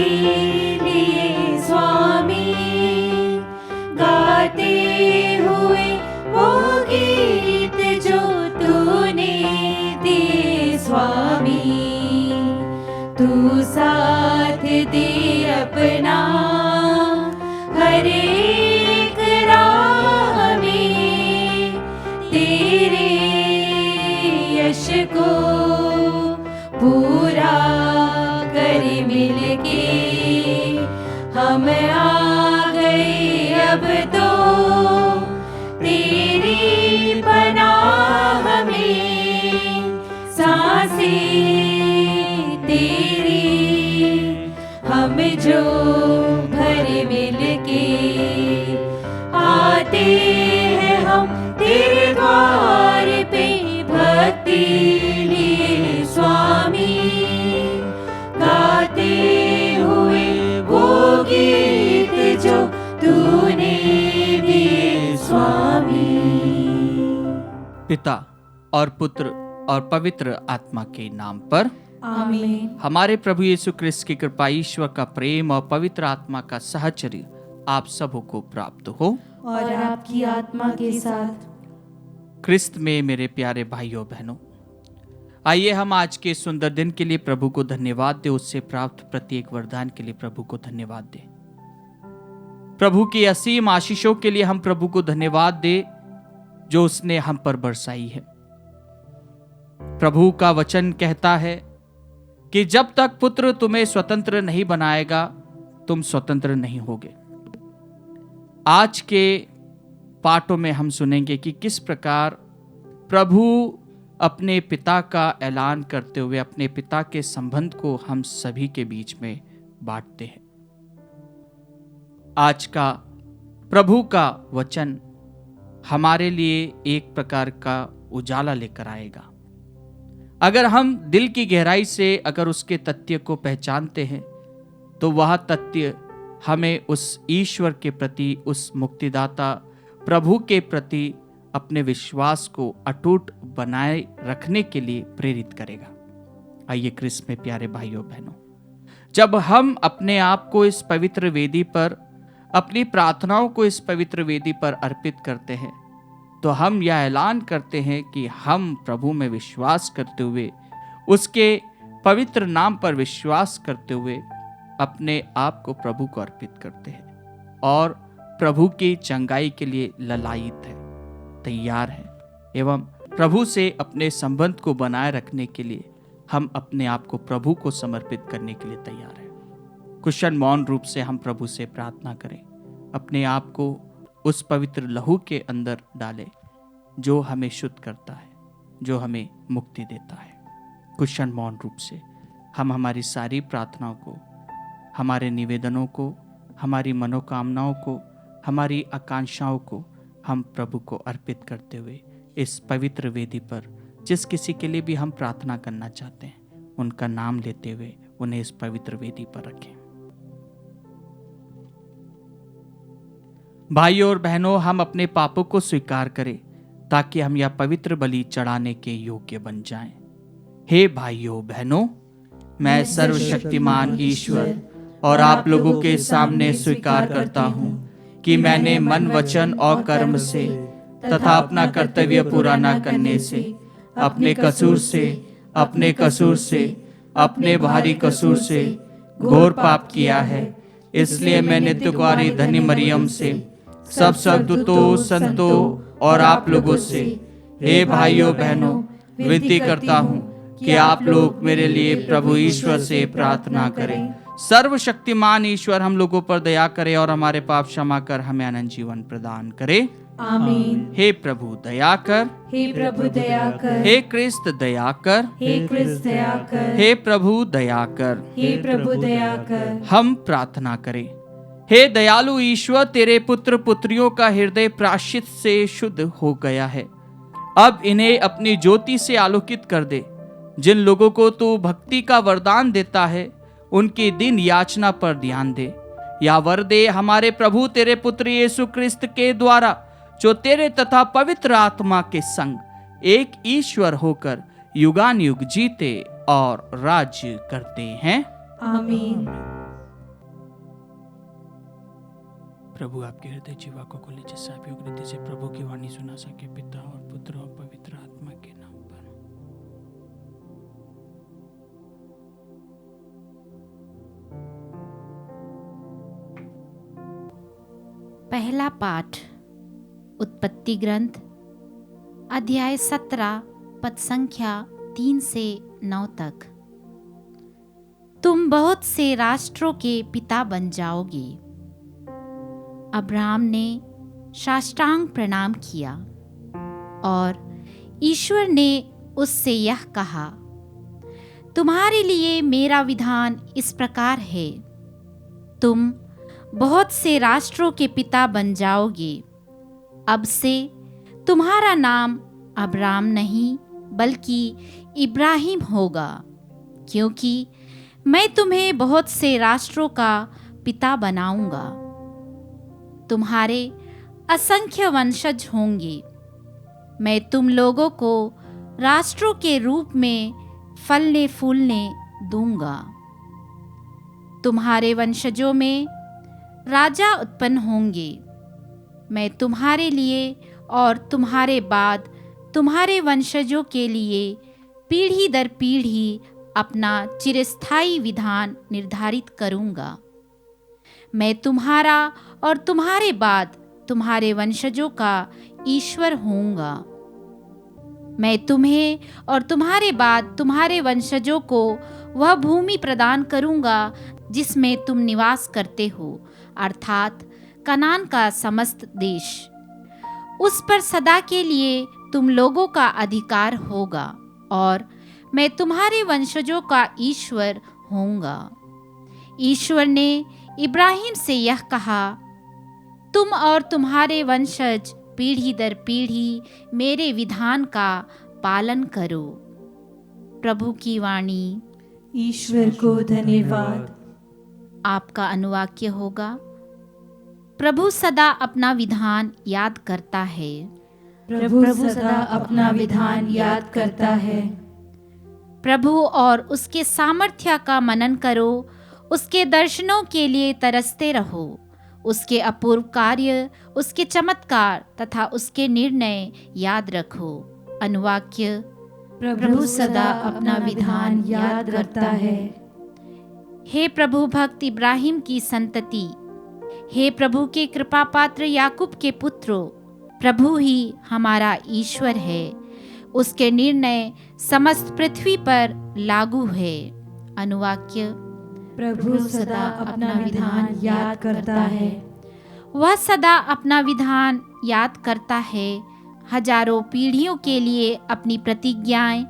लिए स्वामी, गाते हुए वो गीत जो तूने दिए स्वामी। तू साथ दे अपना हर एक राह में, तेरे यश को पूरा कर मिलके। हम आ गए अब तो तेरी पनाह में, सांसें तेरी हम जो भर मिलके। आते हैं हम तेरे द्वार पे भक्ति लिए स्वामी, गाते हुए वो गीत जो तूने दिए स्वामी। पिता और पुत्र और पवित्र आत्मा के नाम पर आमीन। हमारे प्रभु यीशु क्रिस्त की कृपा, ईश्वर का प्रेम और पवित्र आत्मा का सहचर्य आप सबों को प्राप्त हो और आपकी आत्मा के साथ। क्रिस्त में मेरे प्यारे भाइयों बहनों, आइए हम आज के सुंदर दिन के लिए प्रभु को धन्यवाद दें। उससे प्राप्त प्रत्येक वरदान के लिए प्रभु को धन्यवाद दें। प्रभु की असीम आशीषों के लिए हम प्रभु को धन्यवाद दें जो उसने हम पर बरसाई है। प्रभु का वचन कहता है कि जब तक पुत्र तुम्हें स्वतंत्र नहीं बनाएगा, तुम स्वतंत्र नहीं होगे। आज के पाठों में हम सुनेंगे कि किस प्रकार प्रभु अपने पिता का ऐलान करते हुए अपने पिता के संबंध को हम सभी के बीच में बांटते हैं। आज का प्रभु का वचन हमारे लिए एक प्रकार का उजाला लेकर आएगा। अगर हम दिल की गहराई से अगर उसके तथ्य को पहचानते हैं तो वह तथ्य हमें उस ईश्वर के प्रति, उस मुक्तिदाता प्रभु के प्रति अपने विश्वास को अटूट बनाए रखने के लिए प्रेरित करेगा। आइए क्रिस्त में प्यारे भाइयों बहनों, जब हम अपने आप को इस पवित्र वेदी पर, अपनी प्रार्थनाओं को इस पवित्र वेदी पर अर्पित करते हैं, तो हम यह ऐलान करते हैं कि हम प्रभु में विश्वास करते हुए, उसके पवित्र नाम पर विश्वास करते हुए अपने आप को प्रभु को अर्पित करते हैं और प्रभु की चंगाई के लिए ललायित है, तैयार है एवं प्रभु से अपने संबंध को बनाए रखने के लिए हम अपने आप को प्रभु को समर्पित करने के लिए तैयार हैं। कुशन मौन रूप से हम प्रभु से प्रार्थना करें, अपने आप को उस पवित्र लहू के अंदर डालें जो हमें शुद्ध करता है, जो हमें मुक्ति देता है। कुशन मौन रूप से हम हमारी सारी प्रार्थनाओं को, हमारे निवेदनों को, हमारी मनोकामनाओं को, हमारी आकांक्षाओं को हम प्रभु को अर्पित करते हुए इस पवित्र वेदी पर जिस किसी के लिए भी हम प्रार्थना करना चाहते हैं, उनका नाम लेते हुए उन्हें इस पवित्र वेदी पर रखें। भाइयों और बहनों, हम अपने पापों को स्वीकार करें ताकि हम यह पवित्र बलि चढ़ाने के योग्य बन जाएं। हे भाइयों बहनों, मैं सर्वशक्तिमान ईश्वर और आप लोगों के सामने स्वीकार करता हूं कि मैंने मन, वचन और कर्म से तथा अपना कर्तव्य पूरा न करने से, अपने कसूर से, अपने भारी कसूर से घोर पाप किया है। इसलिए मैं नित्य कुंवारी धन्य मरियम से, सब सद्दूतों, संतों और आप लोगों से, हे भाइयों बहनों, विनती करता हूँ कि आप लोग मेरे लिए प्रभु ईश्वर से प्रार्थना करें। सर्वशक्तिमान ईश्वर हम लोगों पर दया करे और हमारे पाप क्षमा कर हमें अनंत जीवन प्रदान करे। आमीन। हे प्रभु दया कर, हे प्रभु दया कर, हे क्रिस्त दया कर, हे क्रिस्त दया कर, हे प्रभु दया कर, हे प्रभु दया कर। हम प्रार्थना करें। हे दयालु ईश्वर, तेरे पुत्र पुत्रियों का हृदय प्रायश्चित से शुद्ध हो गया है। अब इन्हें अपनी ज्योति से आलोकित कर दे। जिन लोगों को तू भक्ति का वरदान देता है, उनकी दिन याचना पर ध्यान दे। या वर दे हमारे प्रभु तेरे पुत्र यीशु क्रिस्त के द्वारा, जो तेरे तथा पवित्र आत्मा के संग एक ईश्वर होकर युगान युग जीते और राज्य करते हैं। आमीन। प्रभु आपके हृदय जीवा को खोले, जिससे आप योग रीति से प्रभु की वाणी सुना सके, पिता और पुत्र और पवित्र आत्मा के नाम पर। पहला पाठ उत्पत्ति ग्रंथ अध्याय 17 पद संख्या 3 से 9 तक। तुम बहुत से राष्ट्रों के पिता बन जाओगे। अब्राहम ने साष्टांग प्रणाम किया और ईश्वर ने उससे यह कहा, तुम्हारे लिए मेरा विधान इस प्रकार है, तुम बहुत से राष्ट्रों के पिता बन जाओगे। अब से तुम्हारा नाम अब्राम नहीं बल्कि इब्राहिम होगा, क्योंकि मैं तुम्हें बहुत से राष्ट्रों का पिता बनाऊंगा। तुम्हारे असंख्य वंशज होंगे। मैं तुम लोगों को राष्ट्रों के रूप में फलने फूलने दूंगा। तुम्हारे वंशजों में राजा उत्पन्न होंगे। मैं तुम्हारे लिए और तुम्हारे बाद तुम्हारे वंशजों के लिए पीढ़ी दर पीढ़ी अपना चिरस्थायी विधान निर्धारित करूंगा। मैं तुम्हारा और तुम्हारे बाद तुम्हारे वंशजों का ईश्वर होऊंगा। मैं तुम्हें और तुम्हारे बाद तुम्हारे वंशजों को वह भूमि प्रदान करूंगा जिसमें तुम निवास करते हो, अर्थात कनान का समस्त देश। उस पर सदा के लिए तुम लोगों का अधिकार होगा और मैं तुम्हारे वंशजों का ईश्वर होऊंगा। ईश्वर ने इब्राहिम से यह कहा, तुम और तुम्हारे वंशज पीढ़ी दर पीढ़ी मेरे विधान का पालन करो। प्रभु की वाणी। ईश्वर को धन्यवाद। आपका अनुवाक्य होगा, प्रभु सदा अपना विधान याद करता है। प्रभु सदा अपना विधान याद करता है। प्रभु और उसके सामर्थ्य का मनन करो, उसके दर्शनों के लिए तरसते रहो। उसके अपूर्व कार्य, उसके चमत्कार तथा उसके निर्णय याद रखो। अनुवाक्य, प्रभु सदा अपना विधान याद करता है। हे प्रभु भक्त इब्राहिम की संतति, हे प्रभु के कृपा पात्र याकूब के पुत्रों, प्रभु ही हमारा ईश्वर है। उसके निर्णय समस्त पृथ्वी पर लागू है। अनुवाक्य, प्रभु सदा अपना विधान याद करता है। वह सदा अपना विधान याद करता है। हजारों पीढ़ियों के लिए अपनी प्रतिज्ञाएं,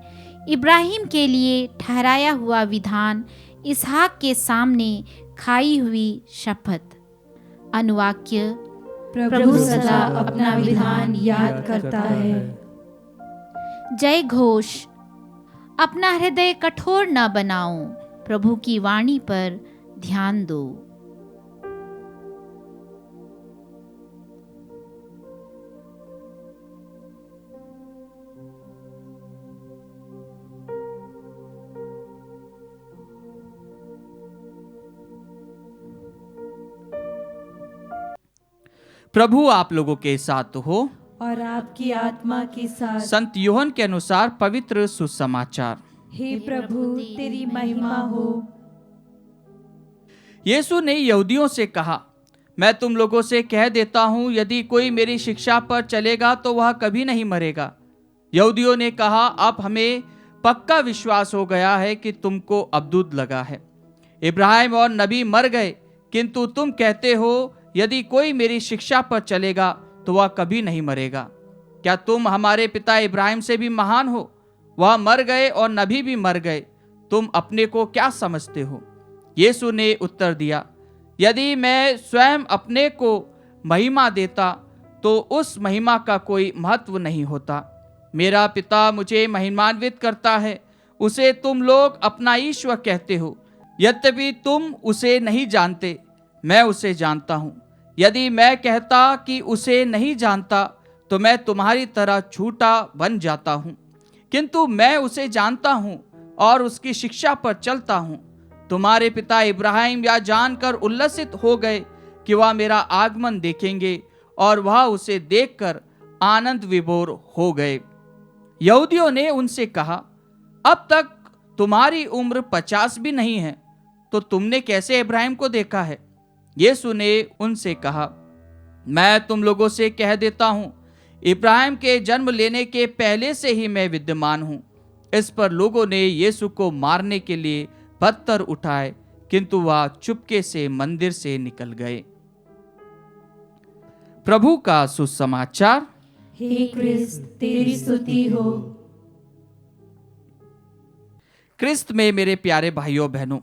इब्राहिम के लिए ठहराया हुआ विधान, इसहाक के सामने खाई हुई शपथ। अनुवाक्य, प्रभु सदा अपना विधान याद करता है। जय घोष। अपना हृदय कठोर न बनाओ, प्रभु की वाणी पर ध्यान दो। प्रभु आप लोगों के साथ हो और आपकी आत्मा के साथ। संत यूहन्ना के अनुसार पवित्र सुसमाचार। हे प्रभु तेरी महिमा हो। यीशु ने यहूदियों से कहा, मैं तुम लोगों से कह देता हूं, यदि कोई मेरी शिक्षा पर चलेगा तो वह कभी नहीं मरेगा। यहूदियों ने कहा, अब हमें पक्का विश्वास हो गया है कि तुमको अब्दुद लगा है। इब्राहिम और नबी मर गए, किंतु तुम कहते हो यदि कोई मेरी शिक्षा पर चलेगा तो वह कभी नहीं मरेगा। क्या तुम हमारे पिता इब्राहिम से भी महान हो? वह मर गए और नबी भी मर गए, तुम अपने को क्या समझते हो? यीशु ने उत्तर दिया, यदि मैं स्वयं अपने को महिमा देता तो उस महिमा का कोई महत्व नहीं होता। मेरा पिता मुझे महिमान्वित करता है, उसे तुम लोग अपना ईश्वर कहते हो। यद्यपि तुम उसे नहीं जानते, मैं उसे जानता हूं। यदि मैं कहता कि उसे नहीं जानता तो मैं तुम्हारी तरह झूठा बन जाता हूं, किंतु मैं उसे जानता हूं और उसकी शिक्षा पर चलता हूं। तुम्हारे पिता इब्राहिम यह जानकर उल्लसित हो गए कि वह मेरा आगमन देखेंगे और वह उसे देखकर आनंद विभोर हो गए। यहूदियों ने उनसे कहा, अब तक तुम्हारी उम्र 50 भी नहीं है, तो तुमने कैसे इब्राहिम को देखा है? यीशु ने उनसे कहा, मैं तुम लोगों से कह देता हूं, इब्राहिम के जन्म लेने के पहले से ही मैं विद्यमान हूं। इस पर लोगों ने यीशु को मारने के लिए पत्थर उठाए, किंतु वह चुपके से मंदिर से निकल गए। प्रभु का सुसमाचार। हे क्रिस्त, तेरी स्तुति हो। क्रिस्त में मेरे प्यारे भाइयों बहनों,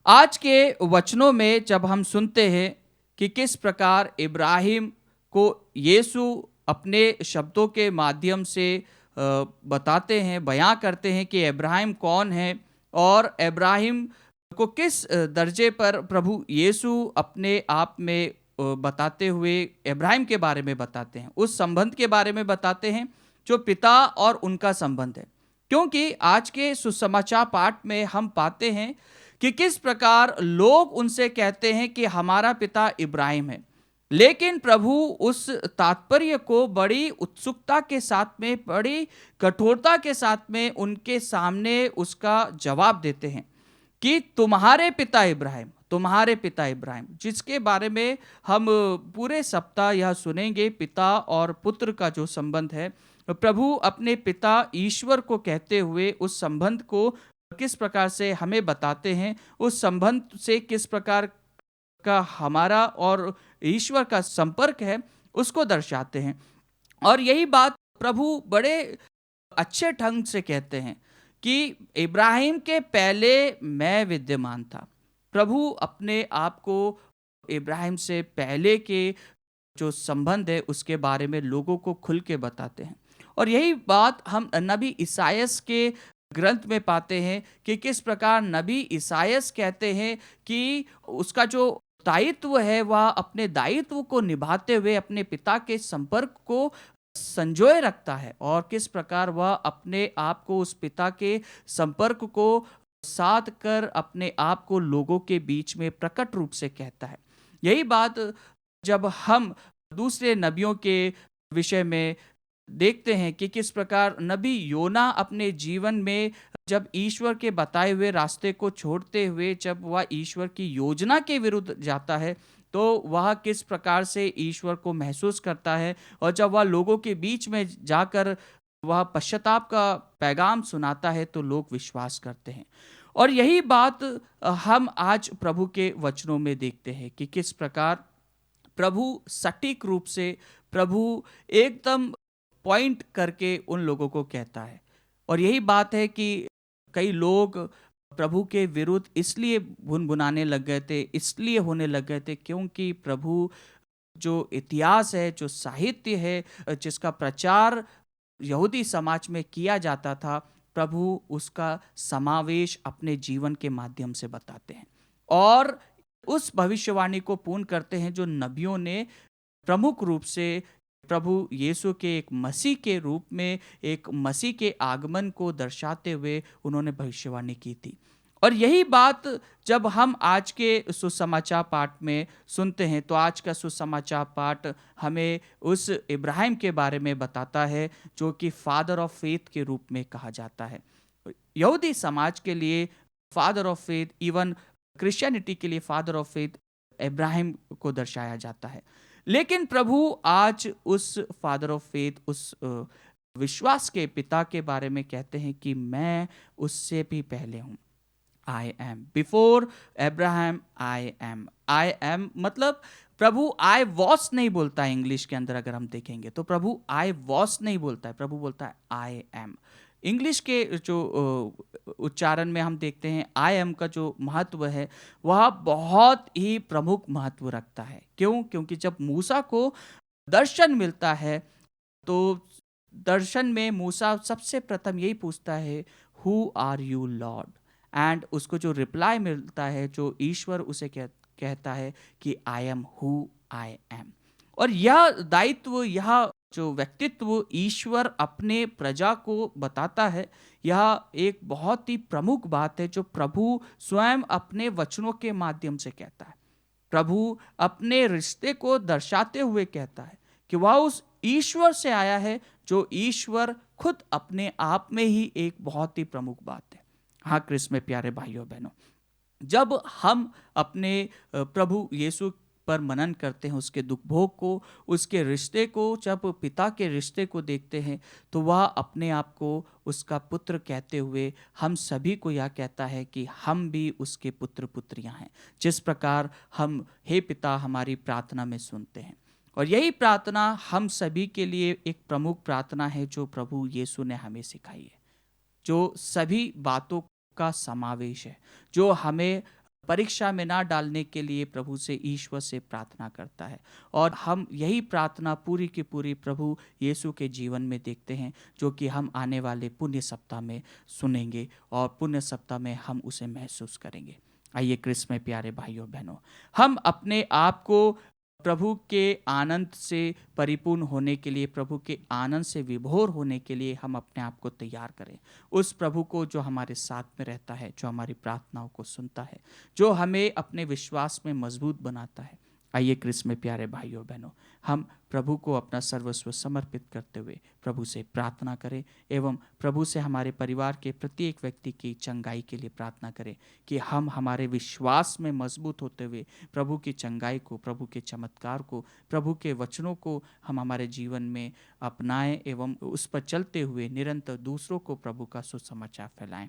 आज के वचनों में जब हम सुनते हैं कि किस प्रकार इब्राहिम को यीशु अपने शब्दों के माध्यम से बताते हैं, बयां करते हैं कि इब्राहिम कौन है और इब्राहिम को किस दर्जे पर प्रभु यीशु अपने आप में बताते हुए इब्राहिम के बारे में बताते हैं, उस संबंध के बारे में बताते हैं जो पिता और उनका संबंध है। क्योंकि आज के सुसमाचार पाठ में हम पाते हैं कि किस प्रकार लोग उनसे कहते हैं कि हमारा पिता इब्राहिम है, लेकिन प्रभु उस तात्पर्य को बड़ी उत्सुकता के साथ में, बड़ी कठोरता के साथ में उनके सामने उसका जवाब देते हैं कि तुम्हारे पिता इब्राहिम, तुम्हारे पिता इब्राहिम, जिसके बारे में हम पूरे सप्ताह यह सुनेंगे। पिता और पुत्र का जो संबंध है, प्रभु अपने पिता ईश्वर को कहते हुए उस संबंध को किस प्रकार से हमें बताते हैं, उस संबंध से किस प्रकार का हमारा और ईश्वर का संपर्क है उसको दर्शाते हैं। और यही बात प्रभु बड़े अच्छे ढंग से कहते हैं कि इब्राहिम के पहले मैं विद्यमान था। प्रभु अपने आप को इब्राहिम से पहले के जो संबंध है उसके बारे में लोगों को खुल के बताते हैं। और यही बात हम नबी ईसायास के ग्रंथ में पाते हैं कि किस प्रकार नबी ईसायास कहते हैं कि उसका जो दायित्व है वह अपने दायित्व को निभाते हुए अपने पिता के संपर्क को संजोए रखता है, और किस प्रकार वह अपने आप को उस पिता के संपर्क को साध कर अपने आप को लोगों के बीच में प्रकट रूप से कहता है। यही बात जब हम दूसरे नबियों के विषय में देखते हैं कि किस प्रकार नबी योना अपने जीवन में जब ईश्वर के बताए हुए रास्ते को छोड़ते हुए जब वह ईश्वर की योजना के विरुद्ध जाता है, तो वह किस प्रकार से ईश्वर को महसूस करता है, और जब वह लोगों के बीच में जाकर वह पश्चाताप का पैगाम सुनाता है तो लोग विश्वास करते हैं। और यही बात हम आज प्रभु के वचनों में देखते हैं कि किस प्रकार प्रभु सटीक रूप से, प्रभु एकदम पॉइंट करके उन लोगों को कहता है। और यही बात है कि कई लोग प्रभु के विरुद्ध इसलिए भुनभुनाने लग गए थे, इसलिए होने लग गए थे क्योंकि प्रभु जो इतिहास है, जो साहित्य है, जिसका प्रचार यहूदी समाज में किया जाता था, प्रभु उसका समावेश अपने जीवन के माध्यम से बताते हैं और उस भविष्यवाणी को पूर्ण करते हैं जो नबियों ने प्रमुख रूप से प्रभु यीशु के एक मसीह के रूप में, एक मसीह के आगमन को दर्शाते हुए उन्होंने भविष्यवाणी की थी। और यही बात जब हम आज के सुसमाचार पाठ में सुनते हैं, तो आज का सुसमाचार पाठ हमें उस इब्राहिम के बारे में बताता है जो कि फादर ऑफ फेथ के रूप में कहा जाता है। यहूदी समाज के लिए father of faith, even Christianity के लिए फादर ऑफ फेथ इब्राहिम को दर्शाया जाता है। लेकिन प्रभु आज उस फादर ऑफ फेथ, उस विश्वास के पिता के बारे में कहते हैं कि मैं उससे भी पहले हूं। I am, before Abraham I am. I am मतलब प्रभु आई वॉस नहीं बोलता है। इंग्लिश के अंदर अगर हम देखेंगे तो प्रभु आई वॉस नहीं बोलता है, प्रभु बोलता है आई एम। इंग्लिश के जो उच्चारण में हम देखते हैं आई एम का जो महत्व है वह बहुत ही प्रमुख महत्व रखता है। क्यों? क्योंकि जब मूसा को दर्शन मिलता है तो दर्शन में मूसा सबसे प्रथम यही पूछता है, who are you lord? And उसको जो रिप्लाई मिलता है, जो ईश्वर उसे कहता है कि I am who I am. और यह दायित्व, यह जो व्यक्तित्व ईश्वर अपने प्रजा को बताता है, यह एक बहुत ही प्रमुख बात है जो प्रभु स्वयं अपने वचनों के माध्यम से कहता है। प्रभु अपने रिश्ते को दर्शाते हुए कहता है कि वह उस ईश्वर से आया है जो ईश्वर खुद अपने आप में ही एक बहुत ही प्रमुख बात है। हाँ क्रिस्त में प्यारे भाइयों बहनों, जब हम अपने प्रभु यीशु पर मनन करते हैं, उसके दुख भोग को, उसके रिश्ते को, जब पिता के रिश्ते को देखते हैं, तो वह अपने आप को उसका पुत्र कहते हुए हम सभी को यह कहता है कि हम भी उसके पुत्र पुत्रियां हैं। जिस प्रकार हम हे पिता हमारी प्रार्थना में सुनते हैं, और यही प्रार्थना हम सभी के लिए एक प्रमुख प्रार्थना है जो प्रभु यीशु ने हमें सिखाई है, जो सभी बातों का समावेश है, जो हमें परीक्षा में ना डालने के लिए प्रभु से, ईश्वर से प्रार्थना करता है। और हम यही प्रार्थना पूरी की पूरी प्रभु यीशु के जीवन में देखते हैं, जो कि हम आने वाले पुण्य सप्ताह में सुनेंगे और पुण्य सप्ताह में हम उसे महसूस करेंगे। आइए क्रिस्त में प्यारे भाइयों बहनों, हम अपने आप को प्रभु के आनंद से परिपूर्ण होने के लिए, प्रभु के आनंद से विभोर होने के लिए हम अपने आप को तैयार करें। उस प्रभु को जो हमारे साथ में रहता है, जो हमारी प्रार्थनाओं को सुनता है, जो हमें अपने विश्वास में मजबूत बनाता है। आइए क्रिस्त में प्यारे भाइयों बहनों, हम प्रभु को अपना सर्वस्व समर्पित करते हुए प्रभु से प्रार्थना करें एवं प्रभु से हमारे परिवार के प्रत्येक व्यक्ति की चंगाई के लिए प्रार्थना करें कि हम हमारे विश्वास में मजबूत होते हुए प्रभु की चंगाई को, प्रभु के चमत्कार को, प्रभु के वचनों को हम हमारे जीवन में अपनाएं एवं उस पर चलते हुए निरंतर दूसरों को प्रभु का सुसमाचार फैलाएं।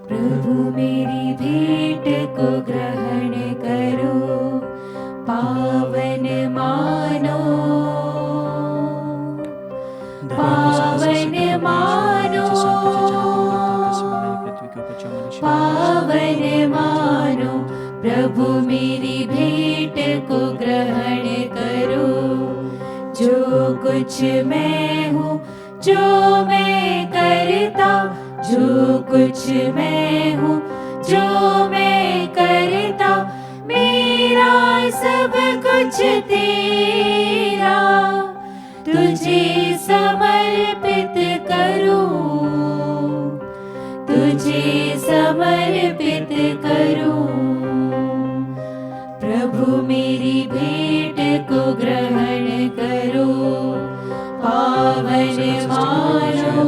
प्रभु मेरी भेंट को ग्रहण करो, पावन मानो, पावन मानो, पावन मानो। प्रभु मेरी भेंट को ग्रहण करो, जो कुछ मैं हूँ, जो मैं करता, जो कुछ मैं हूँ, जो मैं करता, मेरा सब कुछ तेरा, तुझे समर्पित करूं, तुझे समर्पित करूं। प्रभु मेरी भेंट को ग्रहण करो, पावन मानो,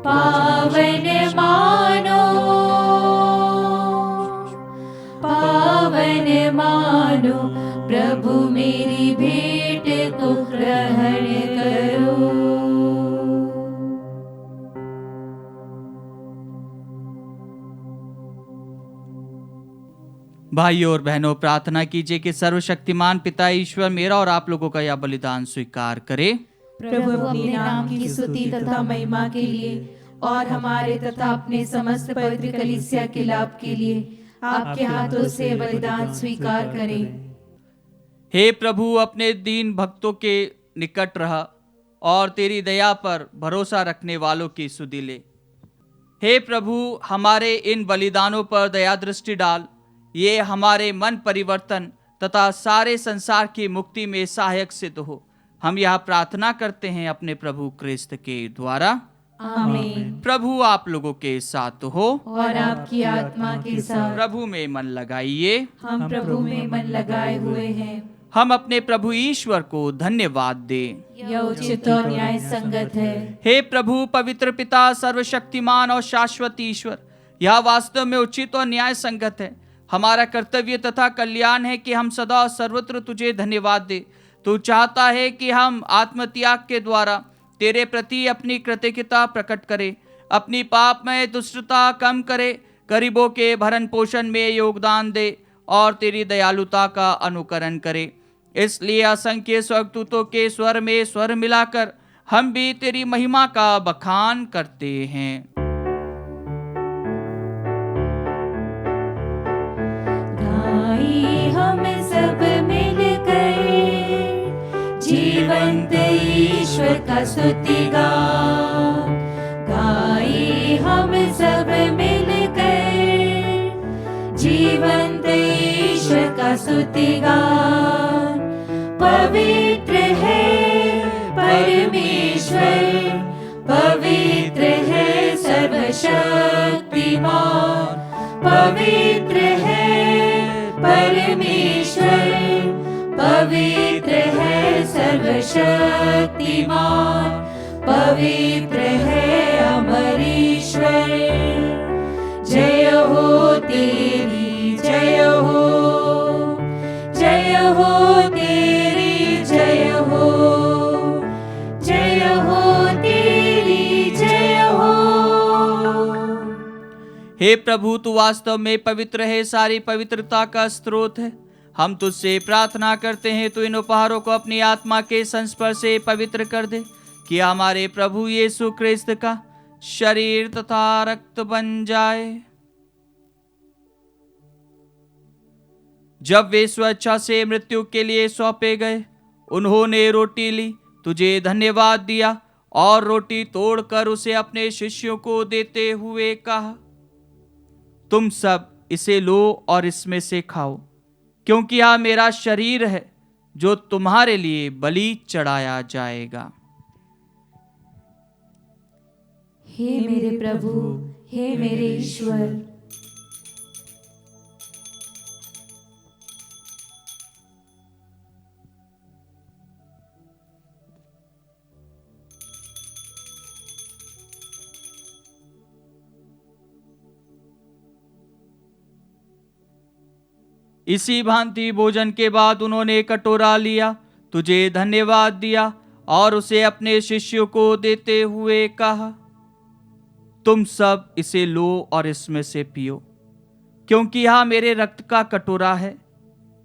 पावन मानो, पावन मानो। प्रभु मेरी भेंट को ग्रहण करो। भाइयों और बहनों, प्रार्थना कीजिए कि सर्वशक्तिमान पिता ईश्वर मेरा और आप लोगों का यह बलिदान स्वीकार करे। प्रभु अपने नाम की स्तुति तथा महिमा के लिए और हमारे तथा अपने समस्त पवित्र कलीसिया के लाभ के लिए आपके हाथों से बलिदान स्वीकार करें। हे प्रभु, अपने दीन भक्तों के निकट रह और तेरी दया पर भरोसा रखने वालों की सुधि ले। हे प्रभु, हमारे इन बलिदानों पर दया दृष्टि डाल, ये हमारे मन परिवर्तन तथा सारे संसार की मुक्ति में सहायक सिद्ध हो। हम यह प्रार्थना करते हैं अपने प्रभु क्रिस्त के द्वारा। आमीन। प्रभु आप लोगों के साथ हो और आपकी आत्मा के साथ। प्रभु में मन लगाइए। हम प्रभु में मन लगाए हुए हैं। हम अपने प्रभु ईश्वर को धन्यवाद दें। यह उचित और न्याय संगत है। हे प्रभु पवित्र पिता, सर्वशक्तिमान और शाश्वत ईश्वर, यह वास्तव में उचित और न्याय संगत है। हमारा कर्तव्य तथा कल्याण है कि हम सदा और सर्वत्र तुझे धन्यवाद दे। तू चाहता है कि हम आत्मत्याग के द्वारा तेरे प्रति अपनी कृतज्ञता प्रकट करें, अपनी पापमय दुष्टता कम करे, गरीबों के भरण पोषण में योगदान दे और तेरी दयालुता का अनुकरण करे। इसलिए असंख्य स्वर्गदूतों के स्वर में स्वर मिलाकर हम भी तेरी महिमा का बखान करते हैं। गाएं हम सब मिलकर जीवंत ईश्वर का स्तुति गाएं हम सब मिलकर जीवंत ईश्वर का स्तुतिगान। पवित्र है परमेश्वर, पवित्र है सर्वशक्तिमान। पवित्र है परमेश्वर, पवित्र है सर्वशक्तिमान। पवित्र है अमर ईश्वर। जय हो तेरी, जय हो, जय हो तेरी, जय हो, जय हो तेरी, जय हो। हे प्रभु, तू वास्तव में पवित्र है, सारी पवित्रता का स्रोत है। हम तुझसे प्रार्थना करते हैं, तू इन उपहारों को अपनी आत्मा के संस्पर्श से पवित्र कर दे, कि हमारे प्रभु यीशु ख्रिस्त का शरीर तथा रक्त बन जाए। जब वे स्वेच्छा से मृत्यु के लिए सौंपे गए, उन्होंने रोटी ली, तुझे धन्यवाद दिया और रोटी तोड़कर उसे अपने शिष्यों को देते हुए कहा, तुम सब इसे लो और इसमें से खाओ, क्योंकि यह मेरा शरीर है जो तुम्हारे लिए बलि चढ़ाया जाएगा। हे मेरे प्रभु, हे मेरे ईश्वर। इसी भांति भोजन के बाद उन्होंने कटोरा लिया, तुझे धन्यवाद दिया और उसे अपने शिष्यों को देते हुए कहा, तुम सब इसे लो और इसमें से पियो, क्योंकि यह मेरे रक्त का कटोरा है,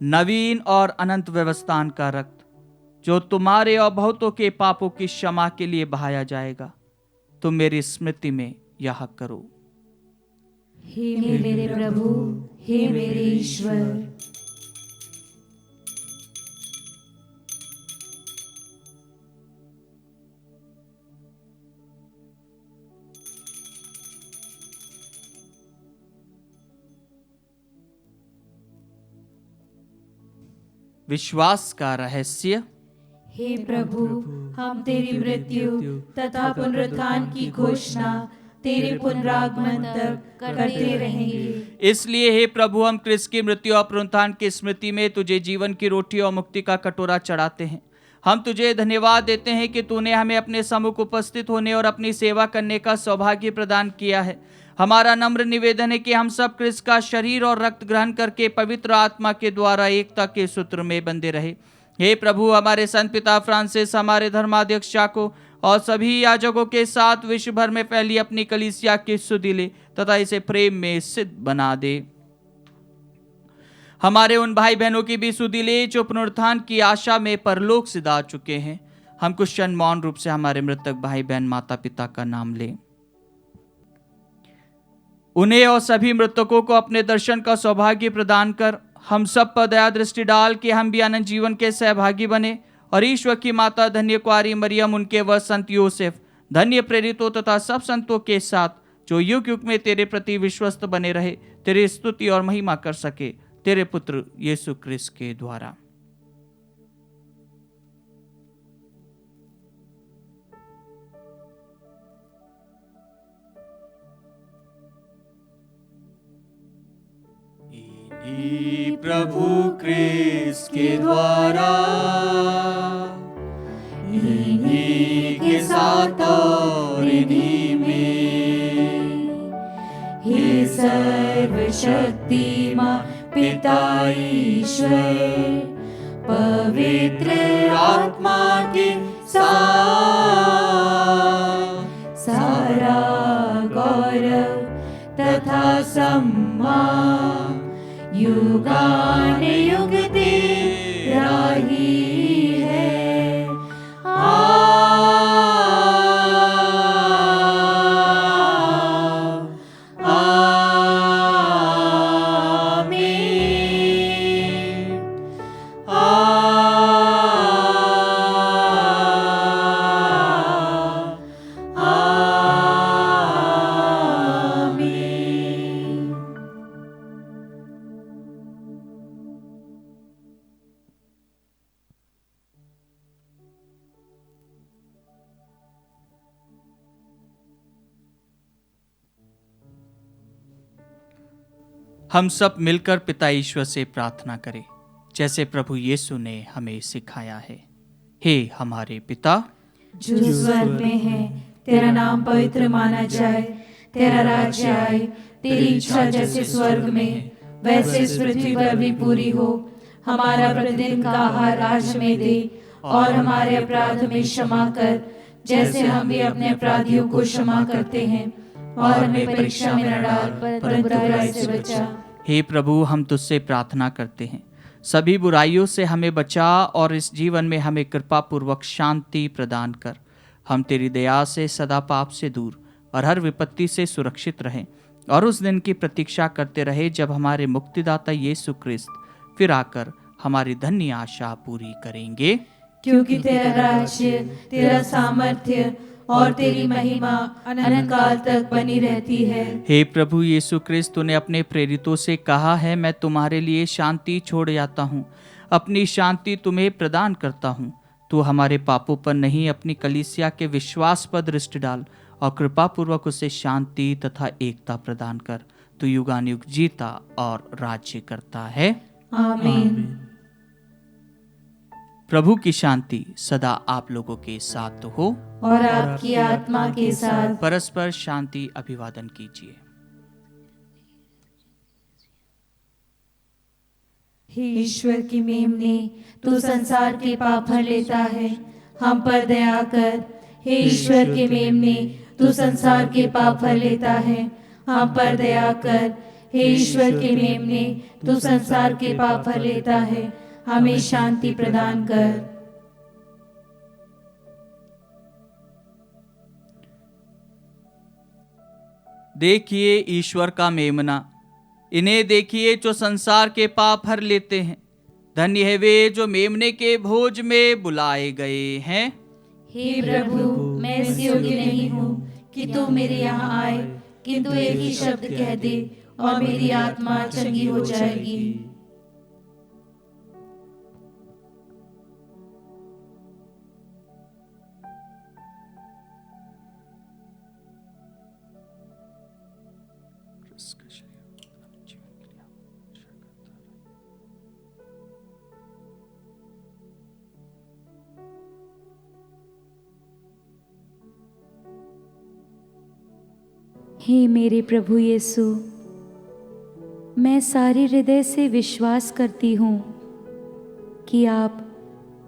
नवीन और अनंत व्यवस्थान का रक्त, जो तुम्हारे और बहुतों के पापों की क्षमा के लिए बहाया जाएगा। तुम मेरी स्मृति में यह करो। हे मेरे प्रभु, हे मेरे ईश्वर। विश्वास का रहस्य। हे प्रभु, हम तेरी मृत्यु तथा पुनरुत्थान की घोषणा तेरे पुनरागमन तक करते रहेंगे। इसलिए हे प्रभु, हम क्रिस्त की मृत्यु और पुनरुत्थान की स्मृति में तुझे जीवन की रोटी और मुक्ति का कटोरा चढ़ाते हैं। हम तुझे धन्यवाद देते हैं कि तूने हमें अपने सम्मुख उपस्थित होने और अपनी सेवा करने का सौभाग्य प्रदान किया है। हमारा नम्र निवेदन है कि हम सब क्रिस्त का शरीर और रक्त ग्रहण करके पवित्र आत्मा के द्वारा एकता के सूत्र में बंधे रहे। हे प्रभु, हमारे संत पिता फ्रांसिस, हमारे धर्माध्यक्ष चाको और सभी याजकों के साथ विश्व भर में फैली अपनी कलीसिया की सुधि ले तथा इसे प्रेम में सिद्ध बना दे। हमारे उन भाई बहनों की भी सुधि ले जो पुनरुत्थान की आशा में परलोक सिधा चुके हैं। हम कुछ क्षण मौन रूप से हमारे मृतक भाई बहन, माता पिता का नाम लें। उन्हें और सभी मृतकों को अपने दर्शन का सौभाग्य प्रदान कर हम सब पर दया दृष्टि डाल के हम भी अनंत जीवन के सहभागी बने। और ईश्वर की माता धन्य कुआरी मरियम, उनके व संत यूसुफ, धन्य प्रेरितों तथा सब संतों के साथ जो युग युग में तेरे प्रति विश्वस्त बने रहे, तेरी स्तुति और महिमा कर सके, तेरे पुत्र यीशु क्रिस्त के द्वारा। प्रभु क्रिस्त के द्वारा, इन्हीं के साथ और इन्हीं में, हे सर्वशक्तिमान पिता ईश्वर, पवित्र आत्मा के साथ सारा गौरव तथा सम्मान युगान युग तेरा ही है। हम सब मिलकर पिता ईश्वर से प्रार्थना करें, जैसे प्रभु यीशु ने हमें सिखाया है। हे हमारे पिता जो स्वर्ग में है, तेरा नाम पवित्र माना जाए, तेरा राज्य आए, तेरी इच्छा जैसे स्वर्ग में वैसे इस पृथ्वी पर भी पूरी हो। हमारा प्रतिदिन का आहार आज हमें दे, और हमारे अपराध में क्षमा कर, जैसे हम भी अपने अपराधियों को क्षमा करते हैं, और हमें परीक्षा में न डाल, परंतु बुराई से बचा। हे प्रभु, हम तुझसे प्रार्थना करते हैं, सभी बुराइयों से हमें बचा और इस जीवन में हमें कृपा पूर्वक शांति प्रदान कर। हम तेरी दया से सदा पाप से दूर और हर विपत्ति से सुरक्षित रहें, और उस दिन की प्रतीक्षा करते रहे जब हमारे मुक्तिदाता यीशु ख्रिस्त फिर आकर हमारी धन्य आशा पूरी करेंगे। क्योंकि तेरा राज्य, तेरा सामर्थ्य और तेरी महिमा अनंत काल तक बनी रहती है। हे प्रभु यीशु ख्रिस्त, तूने अपने प्रेरितों से कहा है, मैं तुम्हारे लिए शांति छोड़ जाता हूँ, अपनी शांति तुम्हें प्रदान करता हूँ। तू हमारे पापों पर नहीं, अपनी कलीसिया के विश्वास पर दृष्टि डाल और कृपा पूर्वक उसे शांति तथा एकता प्रदान कर। तू युगानुयुग जीता और राज्य करता है। आमीन। प्रभु की शांति सदा आप लोगों के साथ हो और आपकी आत्मा के साथ। परस्पर शांति अभिवादन कीजिए। हे ईश्वर की मेमने, तू संसार के पाप भर लेता है, हम पर दया कर। हे ईश्वर के मेमने, तू संसार के पाप भर लेता है, हम पर दया कर। हे ईश्वर के मेमने, तू संसार के पाप भर लेता है, हमें शांति प्रदान कर। देखिए ईश्वर का मेमना, इन्हें देखिए जो संसार के पाप भर लेते हैं। धन्य है वे जो मेमने के भोज में बुलाए गए हैं। हे प्रभु, मैं इस योग्य नहीं हूँ कि तू मेरे यहाँ आए, किंतु एक ही शब्द कह दे और मेरी आत्मा चंगी हो जाएगी। हे मेरे प्रभु यीशु, मैं सारे हृदय से विश्वास करती हूँ कि आप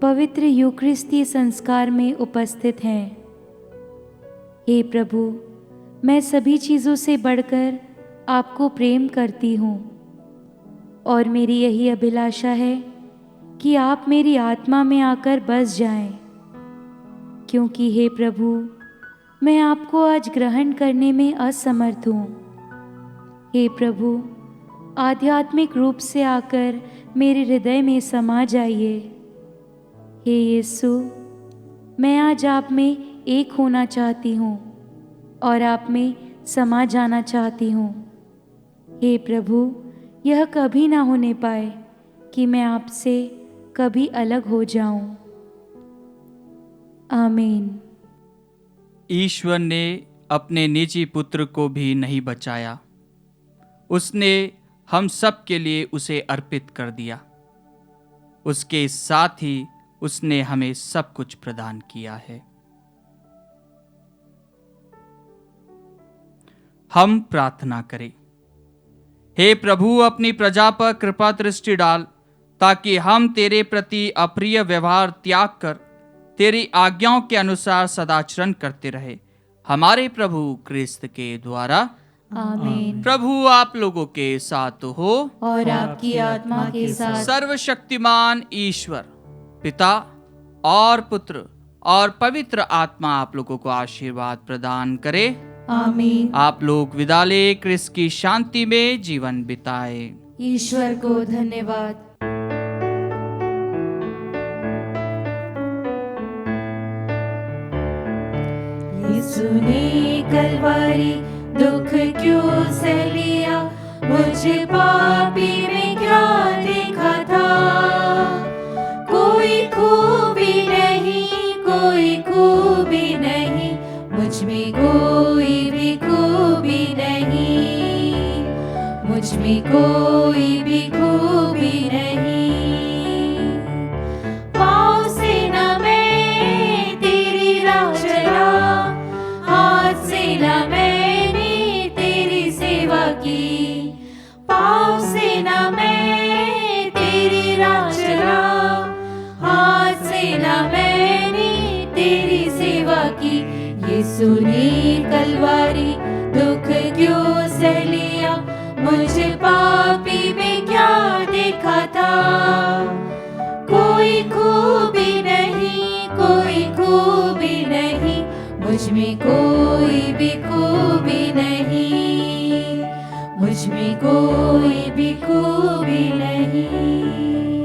पवित्र यूकरिस्ती संस्कार में उपस्थित हैं। हे प्रभु, मैं सभी चीज़ों से बढ़कर आपको प्रेम करती हूँ, और मेरी यही अभिलाषा है कि आप मेरी आत्मा में आकर बस जाएं, क्योंकि हे प्रभु, मैं आपको आज ग्रहण करने में असमर्थ हूँ। हे प्रभु, आध्यात्मिक रूप से आकर मेरे हृदय में समा जाइए। हे यीशु, मैं आज आप में एक होना चाहती हूँ और आप में समा जाना चाहती हूँ। हे प्रभु, यह कभी ना होने पाए कि मैं आपसे कभी अलग हो जाऊं। आमीन। ईश्वर ने अपने निजी पुत्र को भी नहीं बचाया, उसने हम सब के लिए उसे अर्पित कर दिया। उसके साथ ही उसने हमें सब कुछ प्रदान किया है। हम प्रार्थना करें। हे प्रभु, अपनी प्रजा पर कृपा दृष्टि डाल, ताकि हम तेरे प्रति अप्रिय व्यवहार त्याग कर तेरी आज्ञाओं के अनुसार सदाचरण करते रहे, हमारे प्रभु क्रिस्त के द्वारा। आमीन। प्रभु आप लोगों के साथ हो और आपकी आत्मा के साथ। सर्वशक्तिमान ईश्वर पिता और पुत्र और पवित्र आत्मा आप लोगों को आशीर्वाद प्रदान करे। आमीन। आप लोग विदा ले क्रिस्त की शांति में जीवन बिताए। ईश्वर को धन्यवाद। यीशु ने कलवारी दुख क्यों सह लिया, मुझे पापी में क्या देखा था। कोई खूबी नहीं, कोई खूबी नहीं, मुझ में कोई भी खूबी नहीं। मुझ में कोई भी खूबी नहीं। पाँव से न मैं तेरी राह चला, हाथ से न मैंने तेरी सेवा की। पाँव से न मैं तेरी राह चला, हाथ से न मैंने तेरी सेवा की। यीशु ने कलवारी दुख क्यों सह लिया, मुझे पापी में क्या देखा था। कोई खूबी नहीं, कोई खूबी नहीं, मुझ में कोई भी खूबी नहीं, मुझ में कोई भी खूबी नहीं।